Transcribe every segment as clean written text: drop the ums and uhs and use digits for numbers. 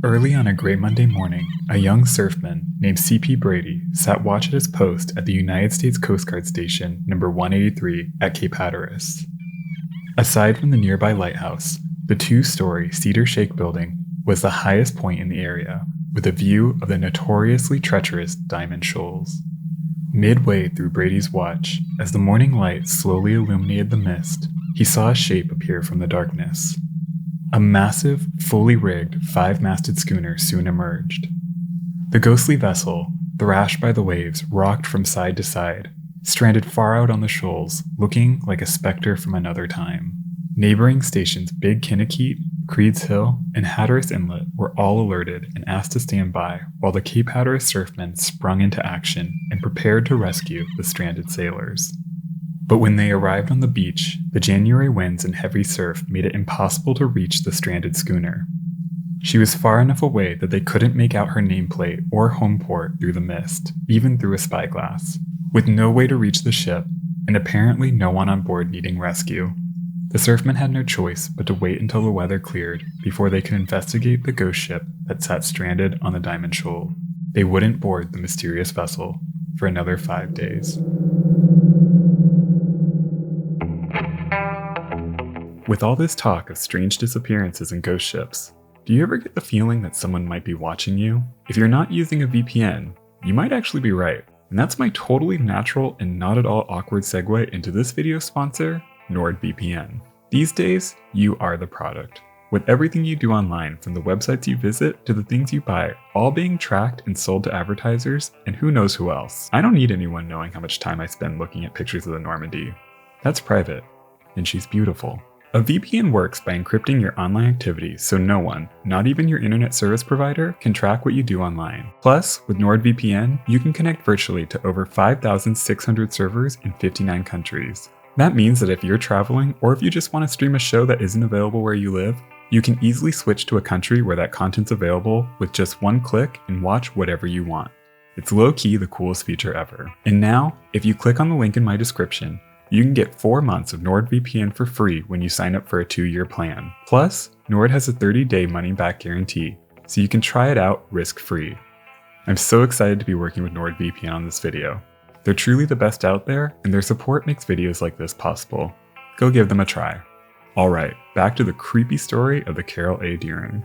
Early on a gray Monday morning, a young surfman named C.P. Brady sat watch at his post at the United States Coast Guard Station number 183 at Cape Hatteras. Aside from the nearby lighthouse, the two-story Cedar Shake building was the highest point in the area, with a view of the notoriously treacherous Diamond Shoals. Midway through Brady's watch, as the morning light slowly illuminated the mist, he saw a shape appear from the darkness. A massive, fully rigged, 5-masted schooner soon emerged. The ghostly vessel, thrashed by the waves, rocked from side to side, stranded far out on the shoals, looking like a specter from another time. Neighboring stations Big Kinnikeet, Creed's Hill, and Hatteras Inlet were all alerted and asked to stand by while the Cape Hatteras surfmen sprung into action and prepared to rescue the stranded sailors. But when they arrived on the beach, the January winds and heavy surf made it impossible to reach the stranded schooner. She was far enough away that they couldn't make out her nameplate or home port through the mist, even through a spyglass. With no way to reach the ship, and apparently no one on board needing rescue, the surfmen had no choice but to wait until the weather cleared before they could investigate the ghost ship that sat stranded on the Diamond Shoal. They wouldn't board the mysterious vessel for another 5 days. With all this talk of strange disappearances and ghost ships, do you ever get the feeling that someone might be watching you? If you're not using a VPN, you might actually be right. And that's my totally natural and not at all awkward segue into this video sponsor, NordVPN. These days, you are the product. With everything you do online, from the websites you visit to the things you buy, all being tracked and sold to advertisers and who knows who else. I don't need anyone knowing how much time I spend looking at pictures of the Normandy. That's private, and she's beautiful. A VPN works by encrypting your online activity so no one, not even your internet service provider, can track what you do online. Plus, with NordVPN, you can connect virtually to over 5,600 servers in 59 countries. That means that if you're traveling, or if you just want to stream a show that isn't available where you live, you can easily switch to a country where that content's available with just one click and watch whatever you want. It's low-key the coolest feature ever. And now, if you click on the link in my description, you can get 4 months of NordVPN for free when you sign up for a 2-year plan. Plus, Nord has a 30-day money-back guarantee, so you can try it out risk-free. I'm so excited to be working with NordVPN on this video. They're truly the best out there, and their support makes videos like this possible. Go give them a try. Alright, back to the creepy story of the Carroll A. Deering.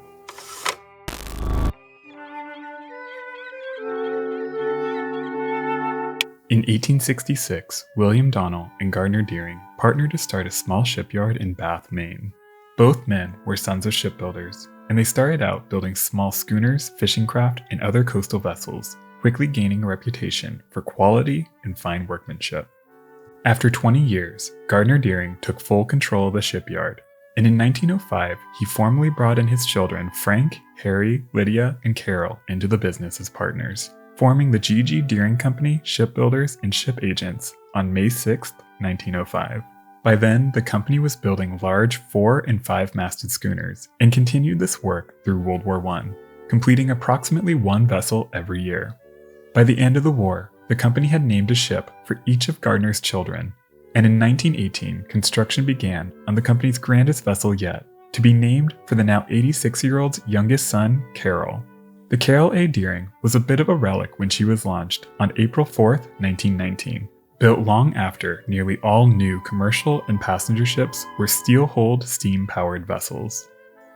In 1866, William Donnell and Gardner Deering partnered to start a small shipyard in Bath, Maine. Both men were sons of shipbuilders, and they started out building small schooners, fishing craft, and other coastal vessels, quickly gaining a reputation for quality and fine workmanship. After 20 years, Gardner Deering took full control of the shipyard, and in 1905, he formally brought in his children Frank, Harry, Lydia, and Carroll into the business as partners, forming the G.G. Deering Company Shipbuilders and Ship Agents on May 6, 1905. By then, the company was building large 4- and 5-masted schooners and continued this work through World War I, completing approximately 1 vessel every year. By the end of the war, the company had named a ship for each of Gardner's children, and in 1918, construction began on the company's grandest vessel yet, to be named for the now 86-year-old's youngest son, Carroll. The Carroll A. Deering was a bit of a relic when she was launched on April 4, 1919, built long after nearly all new commercial and passenger ships were steel-hulled, steam-powered vessels.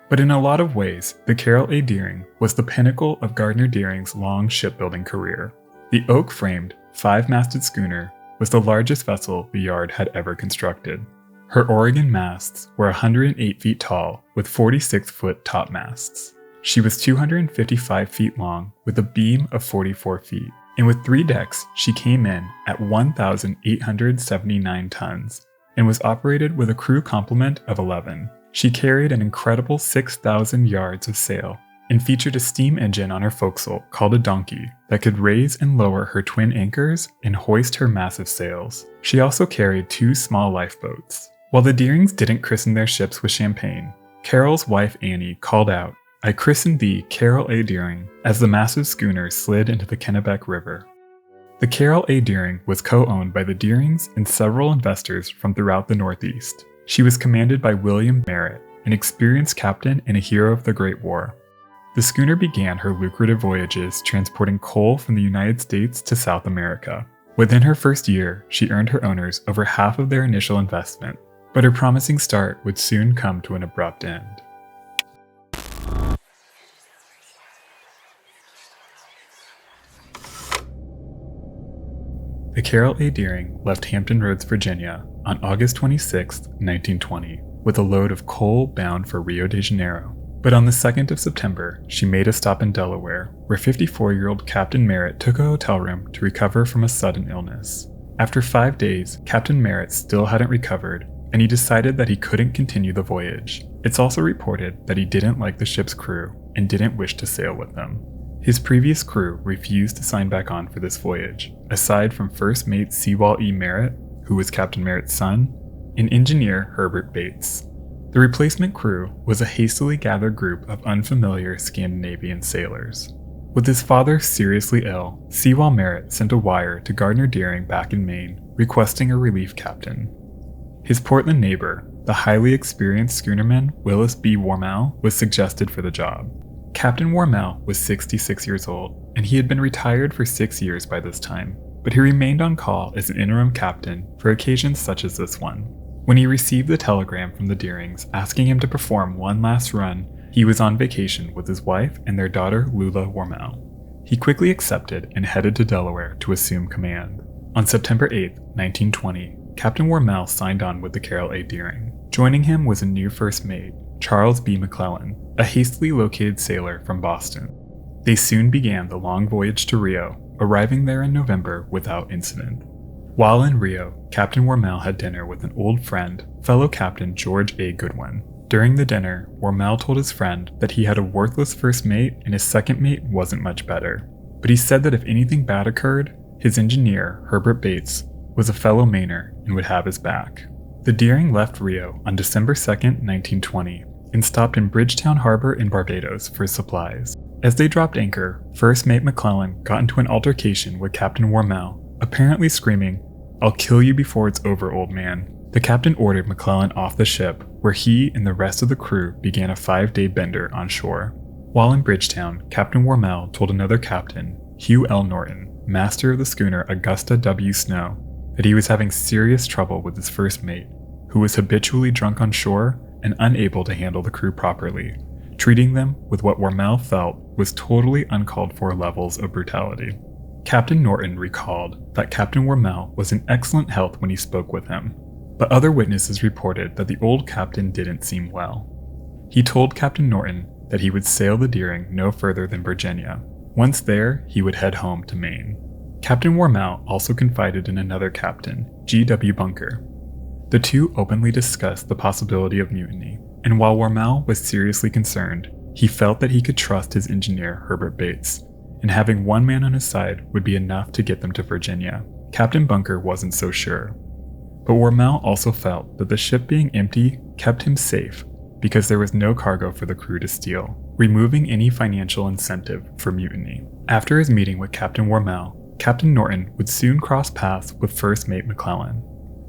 But in a lot of ways, the Carroll A. Deering was the pinnacle of Gardner Deering's long shipbuilding career. The oak-framed, 5-masted schooner was the largest vessel the yard had ever constructed. Her Oregon masts were 108 feet tall with 46-foot topmasts. She was 255 feet long with a beam of 44 feet, and with 3 decks, she came in at 1,879 tons and was operated with a crew complement of 11. She carried an incredible 6,000 yards of sail and featured a steam engine on her forecastle called a donkey that could raise and lower her twin anchors and hoist her massive sails. She also carried 2 small lifeboats. While the Deerings didn't christen their ships with champagne, Carroll's wife Annie called out, "I christened thee Carroll A. Deering," as the massive schooner slid into the Kennebec River. The Carroll A. Deering was co-owned by the Deerings and several investors from throughout the Northeast. She was commanded by William Merritt, an experienced captain and a hero of the Great War. The schooner began her lucrative voyages transporting coal from the United States to South America. Within her first year, she earned her owners over half of their initial investment, but her promising start would soon come to an abrupt end. The Carroll A. Deering left Hampton Roads, Virginia on August 26, 1920, with a load of coal bound for Rio de Janeiro. But on the 2nd of September, she made a stop in Delaware, where 54-year-old Captain Merritt took a hotel room to recover from a sudden illness. After 5 days, Captain Merritt still hadn't recovered, and he decided that he couldn't continue the voyage. It's also reported that he didn't like the ship's crew and didn't wish to sail with them. His previous crew refused to sign back on for this voyage, aside from First Mate Sewall E. Merritt, who was Captain Merritt's son, and engineer Herbert Bates. The replacement crew was a hastily gathered group of unfamiliar Scandinavian sailors. With his father seriously ill, Sewall Merritt sent a wire to Gardner Deering back in Maine, requesting a relief captain. His Portland neighbor, the highly experienced schoonerman Willis B. Wormell, was suggested for the job. Captain Wormell was 66 years old, and he had been retired for 6 years by this time, but he remained on call as an interim captain for occasions such as this one. When he received the telegram from the Deerings asking him to perform one last run, he was on vacation with his wife and their daughter Lula Wormell. He quickly accepted and headed to Delaware to assume command. On September 8, 1920, Captain Wormell signed on with the Carroll A. Deering. Joining him was a new first mate, Charles B. McClellan, a hastily located sailor from Boston. They soon began the long voyage to Rio, arriving there in November without incident. While in Rio, Captain Wormell had dinner with an old friend, fellow Captain George A. Goodwin. During the dinner, Wormell told his friend that he had a worthless first mate and his second mate wasn't much better. But he said that if anything bad occurred, his engineer, Herbert Bates, was a fellow Mainer and would have his back. The Deering left Rio on December 2, 1920, and stopped in Bridgetown Harbor in Barbados for supplies. As they dropped anchor, First Mate McClellan got into an altercation with Captain Wormell, apparently screaming, "I'll kill you before it's over, old man." The captain ordered McClellan off the ship, where he and the rest of the crew began a 5-day bender on shore. While in Bridgetown, Captain Wormell told another captain, Hugh L. Norton, master of the schooner Augusta W. Snow, that he was having serious trouble with his first mate, who was habitually drunk on shore and unable to handle the crew properly, treating them with what Wormell felt was totally uncalled for levels of brutality. Captain Norton recalled that Captain Wormell was in excellent health when he spoke with him, but other witnesses reported that the old captain didn't seem well. He told Captain Norton that he would sail the Deering no further than Virginia. Once there, he would head home to Maine. Captain Wormell also confided in another captain, G.W. Bunker. The two openly discussed the possibility of mutiny, and while Wormell was seriously concerned, he felt that he could trust his engineer Herbert Bates, and having one man on his side would be enough to get them to Virginia. Captain Bunker wasn't so sure. But Wormell also felt that the ship being empty kept him safe because there was no cargo for the crew to steal, removing any financial incentive for mutiny. After his meeting with Captain Wormell, Captain Norton would soon cross paths with First Mate McClellan.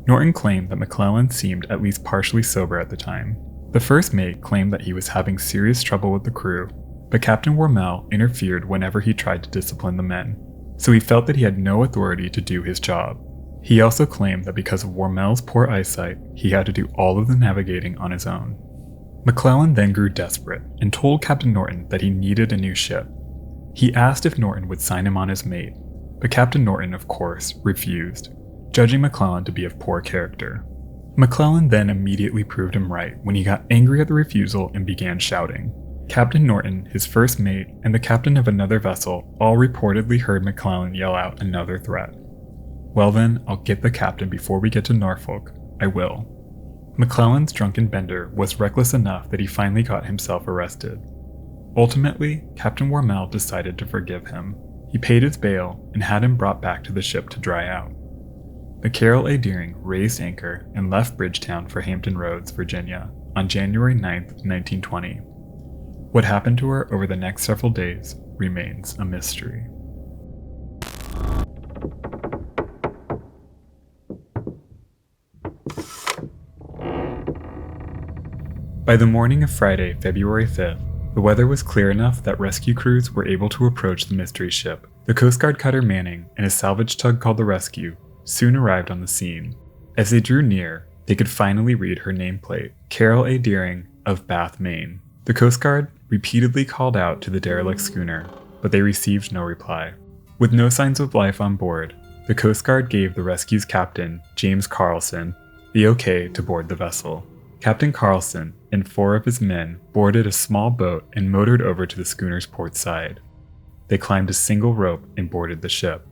Norton claimed that McClellan seemed at least partially sober at the time. The first mate claimed that he was having serious trouble with the crew, but Captain Wormell interfered whenever he tried to discipline the men, so he felt that he had no authority to do his job. He also claimed that because of Wormell's poor eyesight, he had to do all of the navigating on his own. McClellan then grew desperate and told Captain Norton that he needed a new ship. He asked if Norton would sign him on as mate, but Captain Norton, of course, refused, judging McClellan to be of poor character. McClellan then immediately proved him right when he got angry at the refusal and began shouting. Captain Norton, his first mate, and the captain of another vessel all reportedly heard McClellan yell out another threat. "Well then, I'll get the captain before we get to Norfolk. I will." McClellan's drunken bender was reckless enough that he finally got himself arrested. Ultimately, Captain Wormell decided to forgive him. He paid his bail and had him brought back to the ship to dry out. The Carroll A. Deering raised anchor and left Bridgetown for Hampton Roads, Virginia, on January 9, 1920. What happened to her over the next several days remains a mystery. By the morning of Friday, February 5th, The weather was clear enough that rescue crews were able to approach the mystery ship. The Coast Guard cutter Manning and a salvage tug called the Rescue soon arrived on the scene. As they drew near, they could finally read her nameplate, Carroll A. Deering of Bath, Maine. The Coast Guard repeatedly called out to the derelict schooner, but they received no reply. With no signs of life on board, the Coast Guard gave the rescue's captain, James Carlson, the okay to board the vessel. Captain Carlson and 4 of his men boarded a small boat and motored over to the schooner's port side. They climbed a single rope and boarded the ship.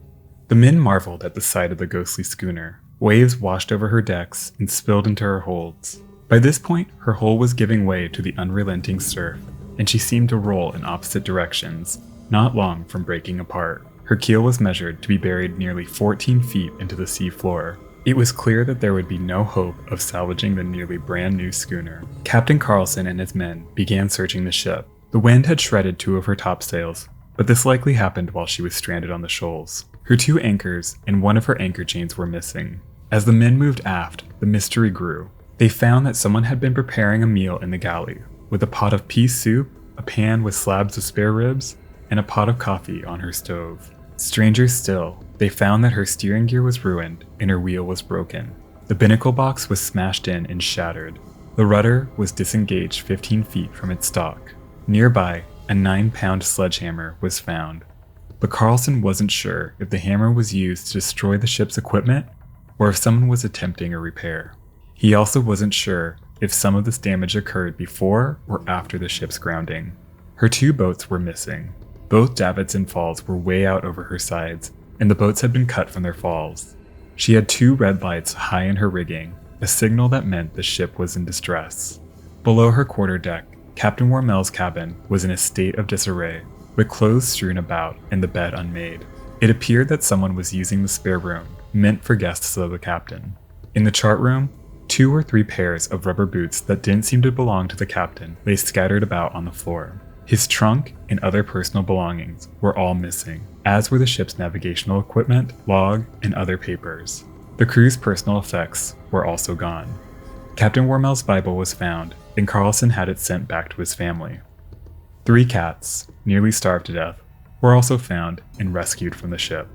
The men marveled at the sight of the ghostly schooner. Waves washed over her decks and spilled into her holds. By this point, her hull was giving way to the unrelenting surf, and she seemed to roll in opposite directions, not long from breaking apart. Her keel was measured to be buried nearly 14 feet into the sea floor. It was clear that there would be no hope of salvaging the nearly brand new schooner. Captain Carlson and his men began searching the ship. The wind had shredded 2 of her topsails, but this likely happened while she was stranded on the shoals. Her 2 anchors and 1 of her anchor chains were missing. As the men moved aft, the mystery grew. They found that someone had been preparing a meal in the galley, with a pot of pea soup, a pan with slabs of spare ribs, and a pot of coffee on her stove. Stranger still, they found that her steering gear was ruined and her wheel was broken. The binnacle box was smashed in and shattered. The rudder was disengaged 15 feet from its stock. Nearby, a 9-pound sledgehammer was found. But Carlson wasn't sure if the hammer was used to destroy the ship's equipment or if someone was attempting a repair. He also wasn't sure if some of this damage occurred before or after the ship's grounding. Her 2 boats were missing. Both davits and falls were way out over her sides, and the boats had been cut from their falls. She had 2 red lights high in her rigging, a signal that meant the ship was in distress. Below her quarterdeck, Captain Warmel's cabin was in a state of disarray, with clothes strewn about and the bed unmade. It appeared that someone was using the spare room, meant for guests of the captain. In the chart room, 2 or 3 pairs of rubber boots that didn't seem to belong to the captain lay scattered about on the floor. His trunk and other personal belongings were all missing, as were the ship's navigational equipment, log, and other papers. The crew's personal effects were also gone. Captain Warmel's Bible was found, and Carlson had it sent back to his family. 3 cats, nearly starved to death, were also found and rescued from the ship.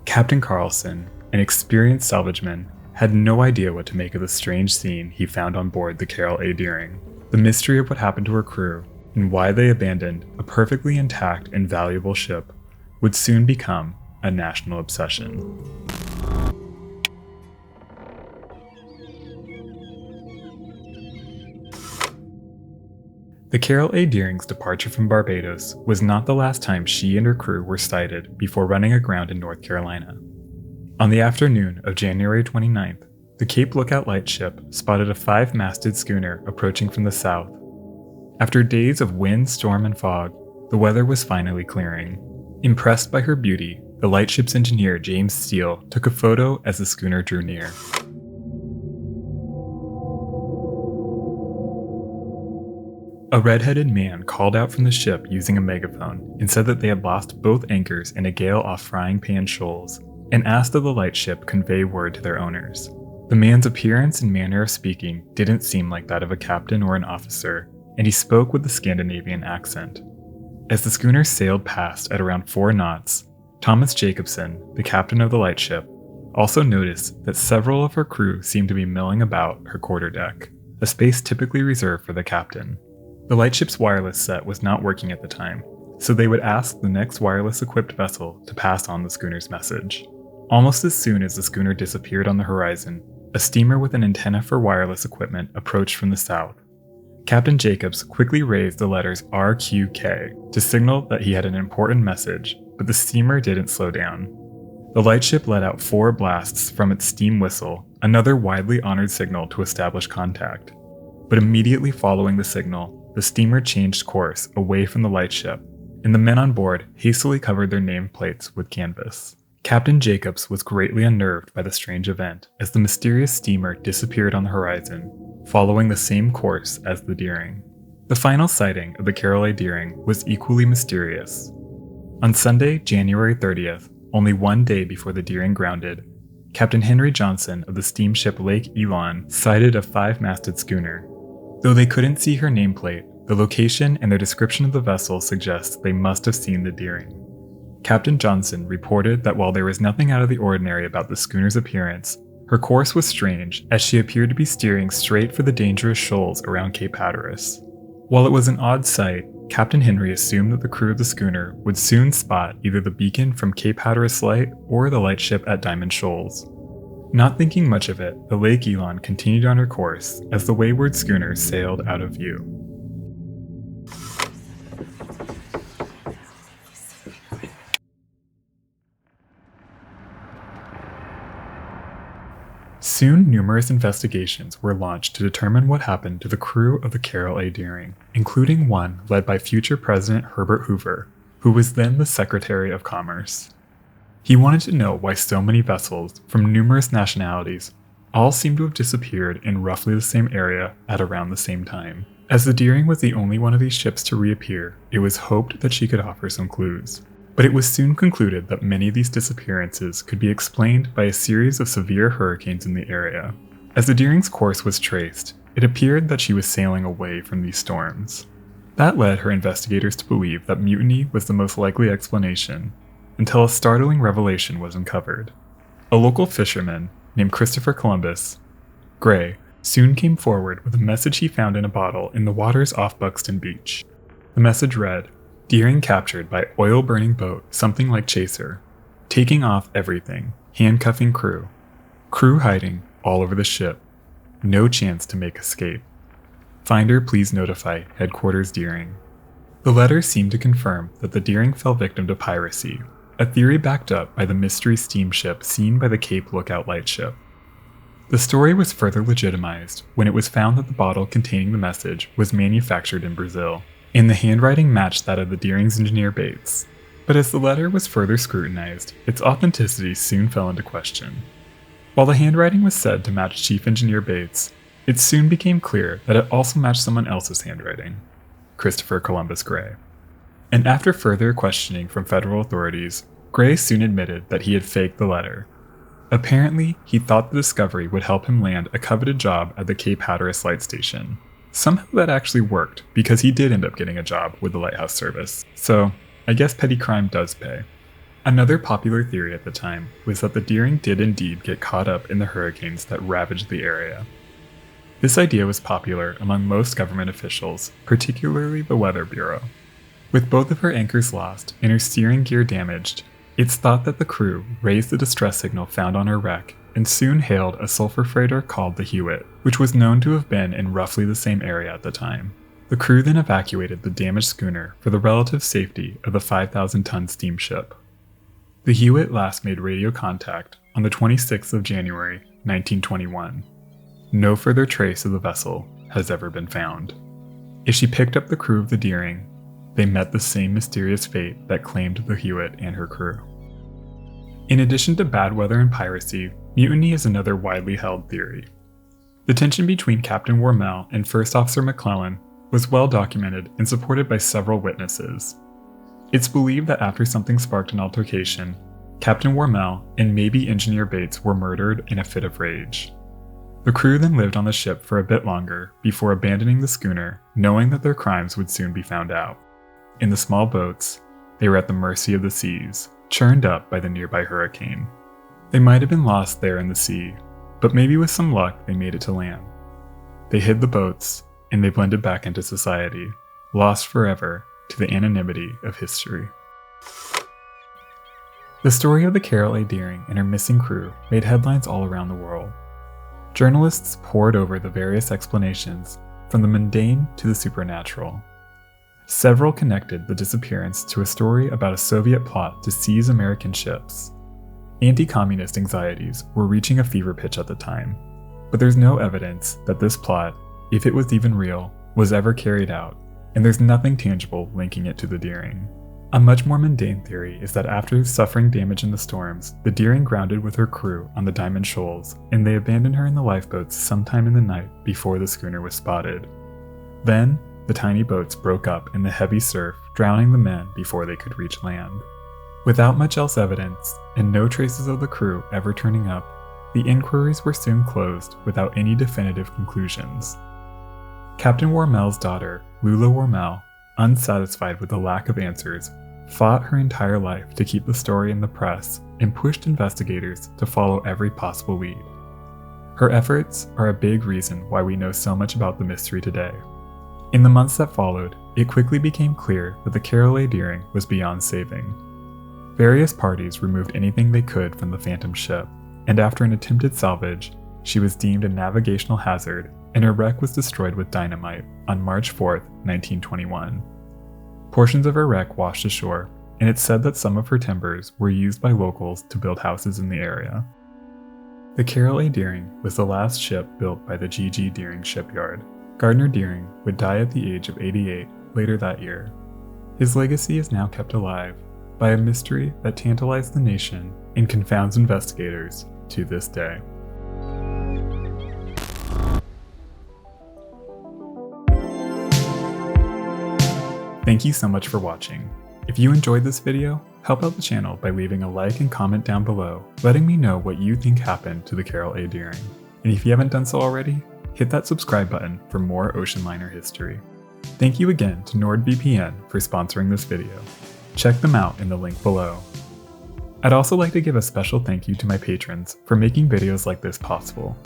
Captain Carlson, an experienced salvageman, had no idea what to make of the strange scene he found on board the Carroll A. Deering. The mystery of what happened to her crew and why they abandoned a perfectly intact and valuable ship would soon become a national obsession. The Carroll A. Deering's departure from Barbados was not the last time she and her crew were sighted before running aground in North Carolina. On the afternoon of January 29th, the Cape Lookout lightship spotted a 5-masted schooner approaching from the south. After days of wind, storm, and fog, the weather was finally clearing. Impressed by her beauty, the lightship's engineer James Steele took a photo as the schooner drew near. A red-headed man called out from the ship using a megaphone and said that they had lost both anchors in a gale off Frying Pan Shoals, and asked that the lightship convey word to their owners. The man's appearance and manner of speaking didn't seem like that of a captain or an officer, and he spoke with a Scandinavian accent. As the schooner sailed past at around 4 knots, Thomas Jacobson, the captain of the lightship, also noticed that several of her crew seemed to be milling about her quarterdeck, a space typically reserved for the captain. The lightship's wireless set was not working at the time, so they would ask the next wireless-equipped vessel to pass on the schooner's message. Almost as soon as the schooner disappeared on the horizon, a steamer with an antenna for wireless equipment approached from the south. Captain Jacobs quickly raised the letters RQK to signal that he had an important message, but the steamer didn't slow down. The lightship let out 4 blasts from its steam whistle, another widely honored signal to establish contact. But immediately following the signal, the steamer changed course away from the lightship, and the men on board hastily covered their nameplates with canvas. Captain Jacobs was greatly unnerved by the strange event as the mysterious steamer disappeared on the horizon, following the same course as the Deering. The final sighting of the Carroll A. Deering was equally mysterious. On Sunday, January 30th, only 1 day before the Deering grounded, Captain Henry Johnson of the steamship Lake Elon sighted a 5-masted schooner. Though they couldn't see her nameplate, The location and their description of the vessel suggests they must have seen the Deering. Captain Johnson reported that while there was nothing out of the ordinary about the schooner's appearance, her course was strange as she appeared to be steering straight for the dangerous shoals around Cape Hatteras. While it was an odd sight, Captain Henry assumed that the crew of the schooner would soon spot either the beacon from Cape Hatteras Light or the lightship at Diamond Shoals. Not thinking much of it, the Lake Elon continued on her course as the wayward schooner sailed out of view. Soon, numerous investigations were launched to determine what happened to the crew of the Carroll A. Deering, including one led by future President Herbert Hoover, who was then the Secretary of Commerce. He wanted to know why so many vessels from numerous nationalities all seemed to have disappeared in roughly the same area at around the same time. As the Deering was the only one of these ships to reappear, it was hoped that she could offer some clues. But it was soon concluded that many of these disappearances could be explained by a series of severe hurricanes in the area. As the Deering's course was traced, it appeared that she was sailing away from these storms. That led her investigators to believe that mutiny was the most likely explanation, until a startling revelation was uncovered. A local fisherman named Christopher Columbus Gray soon came forward with a message he found in a bottle in the waters off Buxton Beach. The message read, "Deering captured by oil-burning boat something like chaser. Taking off everything. Handcuffing crew. Crew hiding all over the ship. No chance to make escape. Finder please notify Headquarters Deering." The letter seemed to confirm that the Deering fell victim to piracy, a theory backed up by the mystery steamship seen by the Cape Lookout lightship. The story was further legitimized when it was found that the bottle containing the message was manufactured in Brazil, and the handwriting matched that of the Deering's engineer Bates. But as the letter was further scrutinized, its authenticity soon fell into question. While the handwriting was said to match Chief Engineer Bates, it soon became clear that it also matched someone else's handwriting, Christopher Columbus Gray. And after further questioning from federal authorities, Gray soon admitted that he had faked the letter. Apparently, he thought the discovery would help him land a coveted job at the Cape Hatteras Light Station. Somehow that actually worked, because he did end up getting a job with the Lighthouse Service, so I guess petty crime does pay. Another popular theory at the time was that the Deering did indeed get caught up in the hurricanes that ravaged the area. This idea was popular among most government officials, particularly the Weather Bureau. With both of her anchors lost and her steering gear damaged, it's thought that the crew raised the distress signal found on her wreck and soon hailed a sulfur freighter called the Hewitt, which was known to have been in roughly the same area at the time. The crew then evacuated the damaged schooner for the relative safety of the 5,000-ton steamship. The Hewitt last made radio contact on the 26th of January, 1921. No further trace of the vessel has ever been found. As she picked up the crew of the Deering, they met the same mysterious fate that claimed the Hewitt and her crew. In addition to bad weather and piracy, mutiny is another widely held theory. The tension between Captain Wormel and First Officer McClellan was well documented and supported by several witnesses. It's believed that after something sparked an altercation, Captain Wormel and maybe Engineer Bates were murdered in a fit of rage. The crew then lived on the ship for a bit longer before abandoning the schooner, knowing that their crimes would soon be found out. In the small boats, they were at the mercy of the seas, churned up by the nearby hurricane. They might have been lost there in the sea, but maybe with some luck they made it to land. They hid the boats, and they blended back into society, lost forever to the anonymity of history. The story of the Carroll A. Deering and her missing crew made headlines all around the world. Journalists pored over the various explanations, from the mundane to the supernatural. Several connected the disappearance to a story about a Soviet plot to seize American ships. Anti-communist anxieties were reaching a fever pitch at the time, but there's no evidence that this plot, if it was even real, was ever carried out, and there's nothing tangible linking it to the Deering. A much more mundane theory is that after suffering damage in the storms, the Deering grounded with her crew on the Diamond Shoals, and they abandoned her in the lifeboats sometime in the night before the schooner was spotted. Then, the tiny boats broke up in the heavy surf, drowning the men before they could reach land. Without much else evidence, and no traces of the crew ever turning up, the inquiries were soon closed without any definitive conclusions. Captain Wormel's daughter, Lula Wormel, unsatisfied with the lack of answers, fought her entire life to keep the story in the press and pushed investigators to follow every possible lead. Her efforts are a big reason why we know so much about the mystery today. In the months that followed, it quickly became clear that the Carroll A Deering was beyond saving. Various parties removed anything they could from the phantom ship, and after an attempted salvage, she was deemed a navigational hazard and her wreck was destroyed with dynamite on March 4, 1921. Portions of her wreck washed ashore, and it's said that some of her timbers were used by locals to build houses in the area. The Carroll A Deering was the last ship built by the G.G. Deering shipyard. Gardner Deering would die at the age of 88 later that year. His legacy is now kept alive by a mystery that tantalized the nation and confounds investigators to this day. Thank you so much for watching. If you enjoyed this video, help out the channel by leaving a like and comment down below, letting me know what you think happened to the Carroll A Deering. And if you haven't done so already, hit that subscribe button for more ocean liner history. Thank you again to NordVPN for sponsoring this video. Check them out in the link below. I'd also like to give a special thank you to my patrons for making videos like this possible.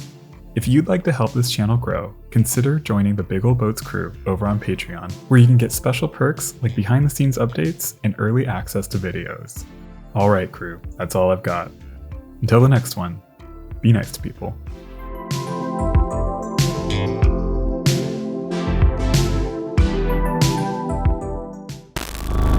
If you'd like to help this channel grow, consider joining the Big Ol' Boats crew over on Patreon, where you can get special perks like behind the scenes updates and early access to videos. Alright crew, that's all I've got. Until the next one, be nice to people.